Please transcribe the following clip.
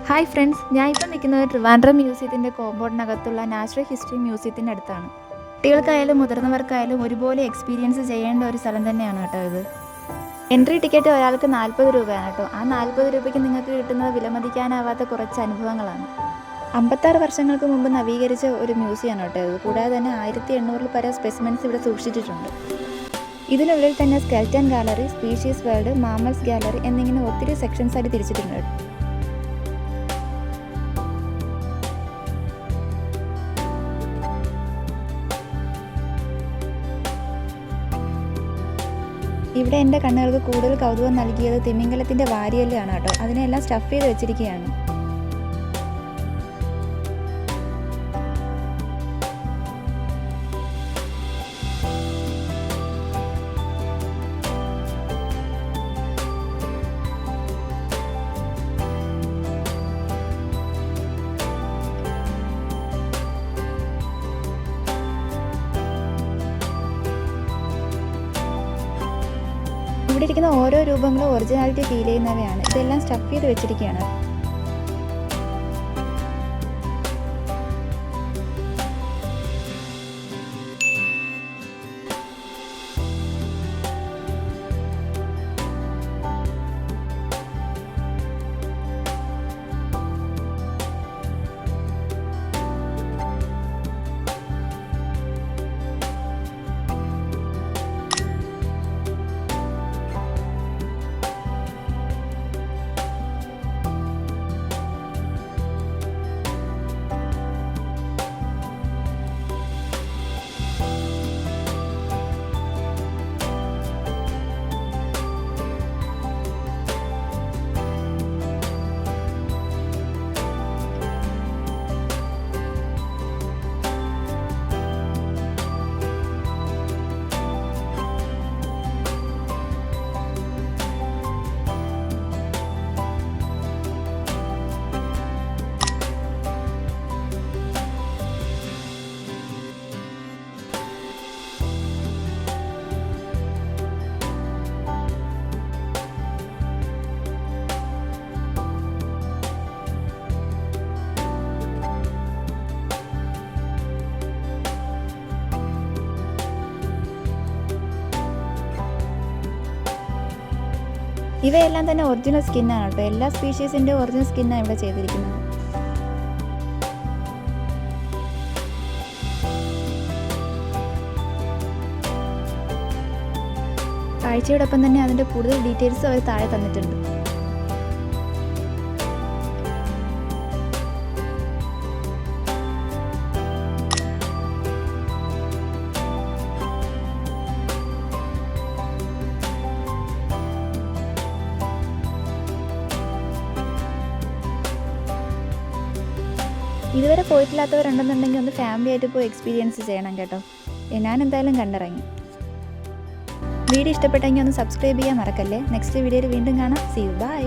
Hi friends, ഞാൻ ഇപ്പോൾ നിൽക്കുന്നത് ട്രിവാൻഡ്രം മ്യൂസിയത്തിൻ്റെ കോമ്പൗണ്ടിനകത്തുള്ള നാച്ചുറൽ ഹിസ്റ്ററി മ്യൂസിയത്തിൻ്റെ അടുത്താണ്. കുട്ടികൾക്കായാലും മുതിർന്നവർക്കായാലും ഒരുപോലെ എക്സ്പീരിയൻസ് ചെയ്യേണ്ട ഒരു സ്ഥലം തന്നെയാണ് കേട്ടോ ഇത്. എൻട്രി ടിക്കറ്റ് ഒരാൾക്ക് 40 രൂപയാണ് കേട്ടോ. ആ 40 രൂപയ്ക്ക് നിങ്ങൾക്ക് കിട്ടുന്നത് വിലമതിക്കാനാവാത്ത കുറച്ച് അനുഭവങ്ങളാണ്. 56 വർഷങ്ങൾക്ക് മുമ്പ് നവീകരിച്ച ഒരു മ്യൂസിയമാണ് കേട്ടോ ഇത്. കൂടാതെ തന്നെ 1800 പരം സ്പെസിമെൻസ് ഇവിടെ സൂക്ഷിച്ചിട്ടുണ്ട്. ഇതിനുള്ളിൽ തന്നെ skeleton gallery, species world, mammals gallery എന്നിങ്ങനെ ഒത്തിരി സെക്ഷൻസ് ആയിട്ട് തിരിച്ചിട്ടുണ്ട്. ഇവിടെ എൻ്റെ കണ്ണുകൾക്ക് കൂടുതൽ കൗതുകം നൽകിയത് തിമിംഗലത്തിൻ്റെ വാരിയെല്ലാണ് കേട്ടോ. അതിനെല്ലാം സ്റ്റഫ് ചെയ്ത് വെച്ചിരിക്കുകയാണ്. ഇവിടെ ഇരിക്കുന്ന ഓരോ രൂപങ്ങളും ഒറിജിനാലിറ്റി ഫീൽ ചെയ്യുന്നവയാണ്. ഇതെല്ലാം സ്റ്റഫ് ചെയ്ത് വെച്ചിരിക്കുകയാണ്. ഇവയെല്ലാം തന്നെ ഒറിജിനൽ സ്കിന്നാണ് കേട്ടോ. എല്ലാ സ്പീഷീസിൻ്റെ ഒറിജിനൽ സ്കിന്നാണ് ഇവിടെ ചെയ്തിരിക്കുന്നത്. കാഴ്ചയോടൊപ്പം തന്നെ അതിൻ്റെ കൂടുതൽ ഡീറ്റെയിൽസ് അവർ താഴെ തന്നിട്ടുണ്ട്. ഇതുവരെ പോയിട്ടില്ലാത്തവരുണ്ടെന്നുണ്ടെങ്കിൽ ഒന്ന് ഫാമിലി ആയിട്ട് പോയി എക്സ്പീരിയൻസ് ചെയ്യണം കേട്ടോ. ഞാൻ എന്തായാലും കണ്ടിറങ്ങി. വീഡിയോ ഇഷ്ടപ്പെട്ടെങ്കിൽ ഒന്ന് സബ്സ്ക്രൈബ് ചെയ്യാൻ മറക്കല്ലേ. നെക്സ്റ്റ് വീഡിയോയിൽ വീണ്ടും കാണാം. See you, by.